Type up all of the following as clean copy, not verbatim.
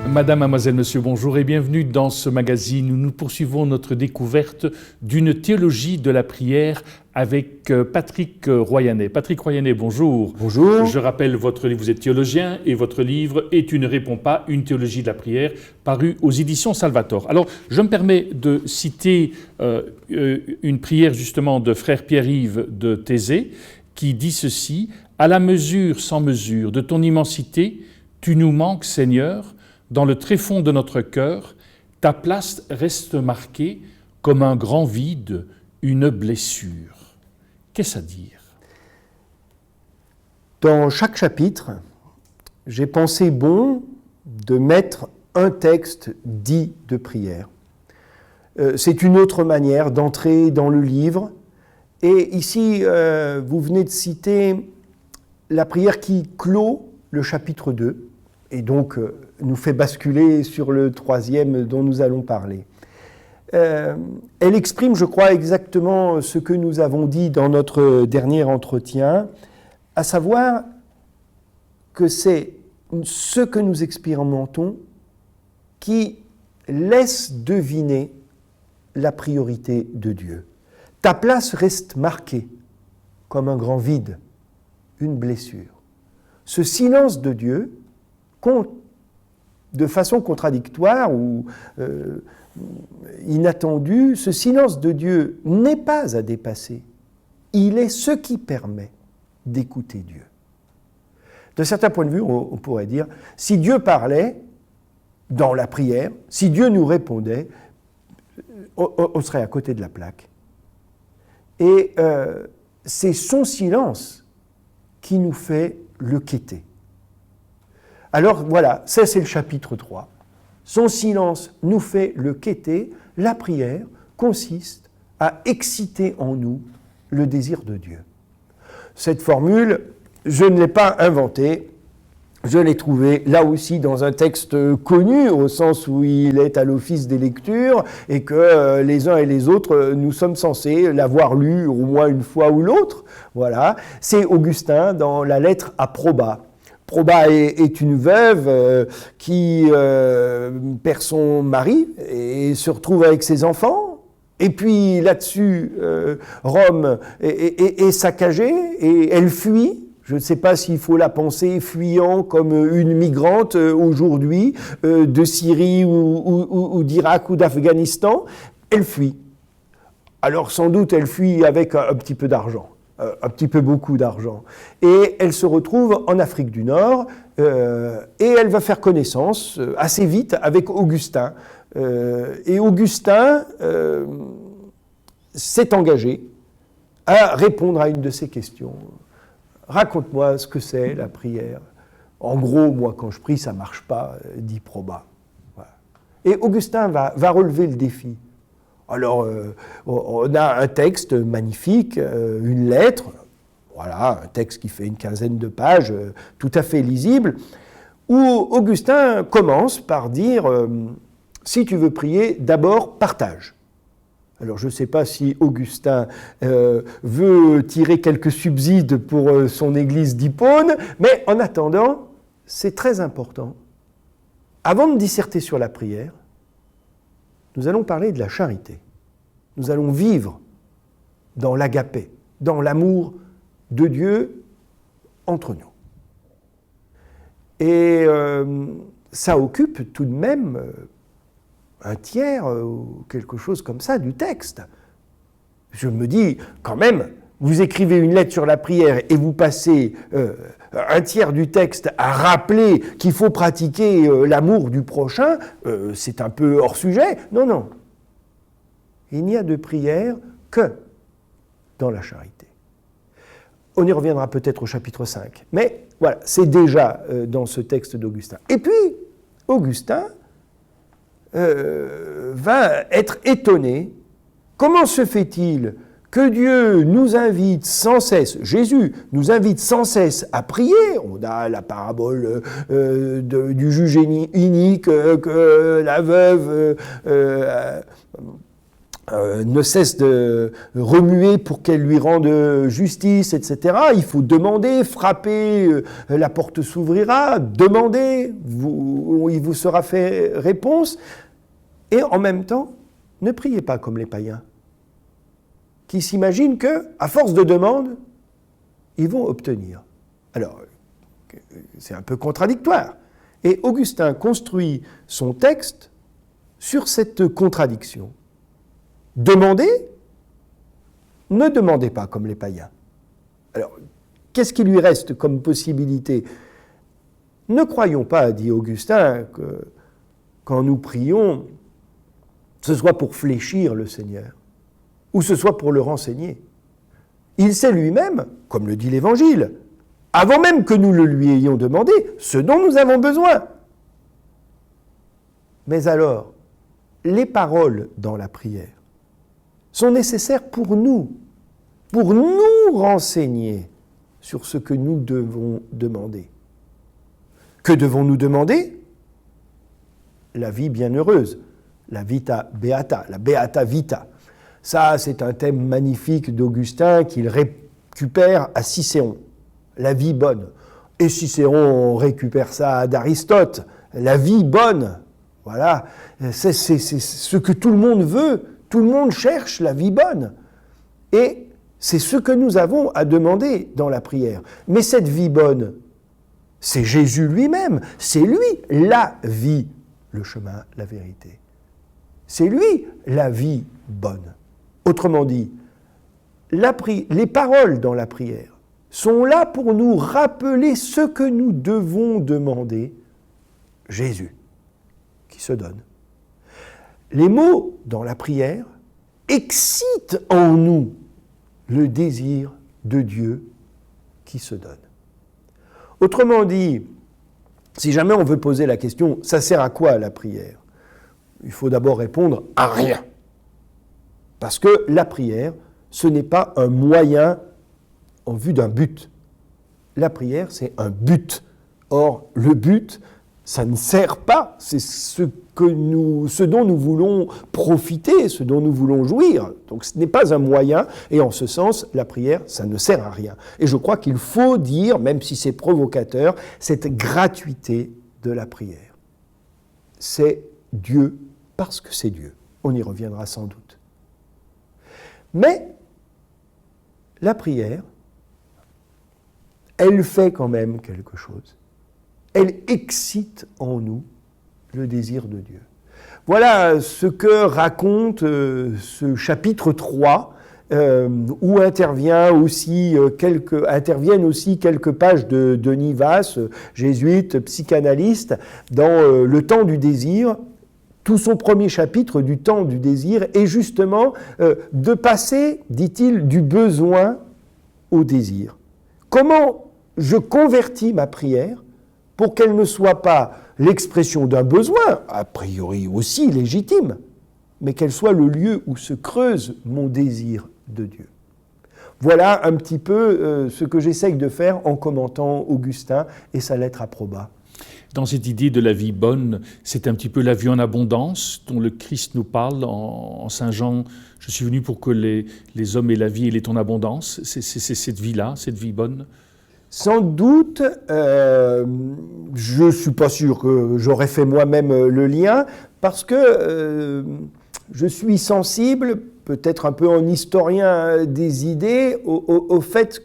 Madame, mademoiselle, monsieur, bonjour et bienvenue dans ce magazine où nous poursuivons notre découverte d'une théologie de la prière avec Patrick Royanet. Patrick Royanet, bonjour. Bonjour. Je rappelle votre livre, vous êtes théologien et votre livre « Et tu ne réponds pas, une théologie de la prière » paru aux éditions Salvator. Alors, je me permets de citer une prière justement de frère Pierre-Yves de Thésée qui dit ceci: « À la mesure sans mesure de ton immensité, tu nous manques, Seigneur. Dans le tréfonds de notre cœur, ta place reste marquée comme un grand vide, une blessure. » Qu'est-ce à dire? Dans chaque chapitre, j'ai pensé bon de mettre un texte dit de prière. C'est une autre manière d'entrer dans le livre. Et ici, vous venez de citer la prière qui clôt le chapitre 2, et donc nous fait basculer sur le troisième dont nous allons parler. Elle exprime, je crois, exactement ce que nous avons dit dans notre dernier entretien, à savoir que c'est ce que nous expérimentons qui laisse deviner la priorité de Dieu. Ta place reste marquée comme un grand vide, une blessure. Ce silence de Dieu, de façon contradictoire ou inattendue, ce silence de Dieu n'est pas à dépasser. Il est ce qui permet d'écouter Dieu. De certains points de vue, on pourrait dire, si Dieu parlait dans la prière, si Dieu nous répondait, on serait à côté de la plaque. Et c'est son silence qui nous fait le quêter. Alors voilà, ça c'est le chapitre 3. Son silence nous fait le quêter. La prière consiste à exciter en nous le désir de Dieu. Cette formule, je ne l'ai pas inventée, je l'ai trouvée là aussi dans un texte connu, au sens où il est à l'office des lectures, et que les uns et les autres, nous sommes censés l'avoir lu au moins une fois ou l'autre. Voilà, c'est Augustin dans la lettre à Proba. Proba est une veuve qui perd son mari et se retrouve avec ses enfants. Et puis là-dessus, Rome est saccagée et elle fuit. Je ne sais pas s'il faut la penser fuyant comme une migrante aujourd'hui de Syrie ou d'Irak ou d'Afghanistan. Elle fuit. Alors sans doute elle fuit avec un petit peu d'argent. Un petit peu beaucoup d'argent. Et elle se retrouve en Afrique du Nord et elle va faire connaissance assez vite avec Augustin. Et Augustin s'est engagé à répondre à une de ces questions. Raconte-moi ce que c'est la prière. En gros, moi quand je prie, ça ne marche pas, dit Proba. Voilà. Et Augustin va relever le défi. Alors, on a un texte magnifique, une lettre, voilà, un texte qui fait une quinzaine de pages, tout à fait lisible, où Augustin commence par dire « Si tu veux prier, d'abord partage ». Alors, je ne sais pas si Augustin veut tirer quelques subsides pour son église d'Hippone, mais en attendant, c'est très important. Avant de disserter sur la prière, nous allons parler de la charité. Nous allons vivre dans l'agapé, dans l'amour de Dieu entre nous. Et ça occupe tout de même un tiers ou quelque chose comme ça du texte. Je me dis, quand même, vous écrivez une lettre sur la prière et vous passez un tiers du texte à rappeler qu'il faut pratiquer l'amour du prochain, c'est un peu hors sujet. Non, non. Il n'y a de prière que dans la charité. On y reviendra peut-être au chapitre 5. Mais voilà, c'est déjà dans ce texte d'Augustin. Et puis, Augustin va être étonné. Comment se fait-il que Dieu nous invite sans cesse, Jésus nous invite sans cesse à prier? On a la parabole du juge inique, que la veuve ne cesse de remuer pour qu'elle lui rende justice, etc. Il faut demander, frapper, la porte s'ouvrira, demandez, il vous sera fait réponse. Et en même temps, ne priez pas comme les païens, qui s'imaginent qu'à force de demande, ils vont obtenir. Alors, c'est un peu contradictoire. Et Augustin construit son texte sur cette contradiction. Demandez, ne demandez pas comme les païens. Alors, qu'est-ce qui lui reste comme possibilité? Ne croyons pas, dit Augustin, que quand nous prions, ce soit pour fléchir le Seigneur, ou ce soit pour le renseigner. Il sait lui-même, comme le dit l'Évangile, avant même que nous le lui ayons demandé, ce dont nous avons besoin. Mais alors, les paroles dans la prière sont nécessaires pour nous renseigner sur ce que nous devons demander. Que devons-nous demander? La vie bienheureuse, la vita beata, la beata vita. Ça, c'est un thème magnifique d'Augustin qu'il récupère à Cicéron, la vie bonne. Et Cicéron récupère ça d'Aristote, la vie bonne. Voilà, c'est ce que tout le monde veut, tout le monde cherche la vie bonne. Et c'est ce que nous avons à demander dans la prière. Mais cette vie bonne, c'est Jésus lui-même, c'est lui la vie, le chemin, la vérité. C'est lui la vie bonne. Autrement dit, les paroles dans la prière sont là pour nous rappeler ce que nous devons demander, Jésus, qui se donne. Les mots dans la prière excitent en nous le désir de Dieu qui se donne. Autrement dit, si jamais on veut poser la question, ça sert à quoi la prière? Il faut d'abord répondre à rien. Parce que la prière, ce n'est pas un moyen en vue d'un but. La prière, c'est un but. Or, le but, ça ne sert pas. C'est ce dont nous voulons profiter, ce dont nous voulons jouir. Donc, ce n'est pas un moyen. Et en ce sens, la prière, ça ne sert à rien. Et je crois qu'il faut dire, même si c'est provocateur, cette gratuité de la prière. C'est Dieu parce que c'est Dieu. On y reviendra sans doute. Mais la prière, elle fait quand même quelque chose. Elle excite en nous le désir de Dieu. Voilà ce que raconte ce chapitre 3, où interviennent aussi quelques pages de Denis Vasse, jésuite, psychanalyste, dans Le temps du désir. Tout son premier chapitre du temps du désir est justement de passer, dit-il, du besoin au désir. Comment je convertis ma prière pour qu'elle ne soit pas l'expression d'un besoin, a priori aussi légitime, mais qu'elle soit le lieu où se creuse mon désir de Dieu. Voilà un petit peu ce que j'essaye de faire en commentant Augustin et sa lettre à Proba. Dans cette idée de la vie bonne, c'est un petit peu la vie en abondance dont le Christ nous parle en Saint Jean. Je suis venu pour que les hommes aient la vie et l'aient en abondance. C'est cette vie-là, cette vie bonne? Sans doute, je ne suis pas sûr que j'aurais fait moi-même le lien, parce que je suis sensible, peut-être un peu en historien des idées, au fait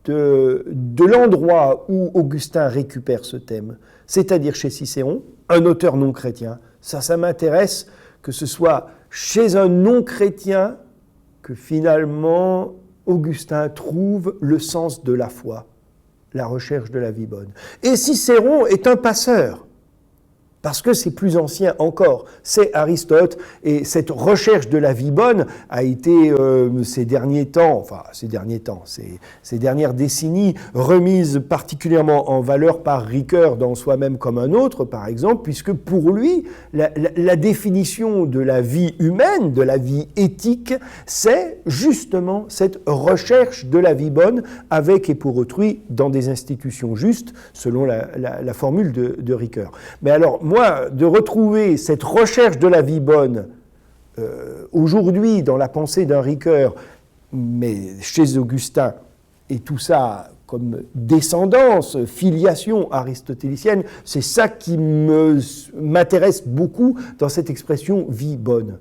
de l'endroit où Augustin récupère ce thème, c'est-à-dire chez Cicéron, un auteur non chrétien. Ça m'intéresse que ce soit chez un non-chrétien que finalement Augustin trouve le sens de la foi, la recherche de la vie bonne. Et Cicéron est un passeur, parce que c'est plus ancien encore, c'est Aristote, et cette recherche de la vie bonne a été ces dernières décennies, remise particulièrement en valeur par Ricoeur dans Soi-même comme un autre, par exemple, puisque pour lui, la définition de la vie humaine, de la vie éthique, c'est justement cette recherche de la vie bonne avec et pour autrui dans des institutions justes, selon la formule de Ricoeur. Mais alors, moi, de retrouver cette recherche de la vie bonne aujourd'hui dans la pensée d'un Ricoeur, mais chez Augustin, et tout ça comme descendance, filiation aristotélicienne, c'est ça qui m'intéresse beaucoup dans cette expression « vie bonne ».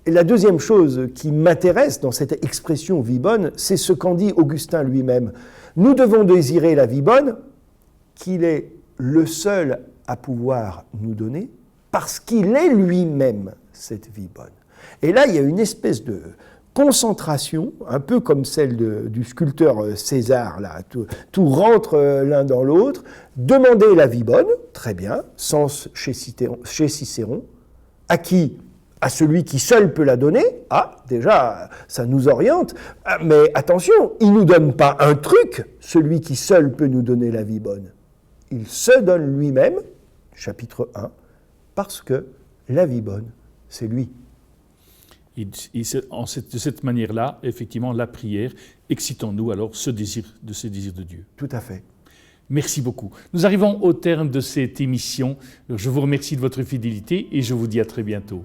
Et la deuxième chose qui m'intéresse dans cette expression « vie bonne », c'est ce qu'en dit Augustin lui-même. Nous devons désirer la vie bonne, qu'il est le seul à pouvoir nous donner, parce qu'il est lui-même cette vie bonne. Et là, il y a une espèce de concentration, un peu comme celle du sculpteur César, là, tout rentre l'un dans l'autre. Demander la vie bonne, très bien, sens chez Cicéron, à qui ? À celui qui seul peut la donner. Ah, déjà, ça nous oriente. Mais attention, il ne nous donne pas un truc, celui qui seul peut nous donner la vie bonne. Il se donne lui-même, chapitre 1, parce que la vie bonne, c'est lui. De cette manière-là, effectivement, la prière excite en nous alors ce désir de Dieu. Tout à fait. Merci beaucoup. Nous arrivons au terme de cette émission. Je vous remercie de votre fidélité et je vous dis à très bientôt.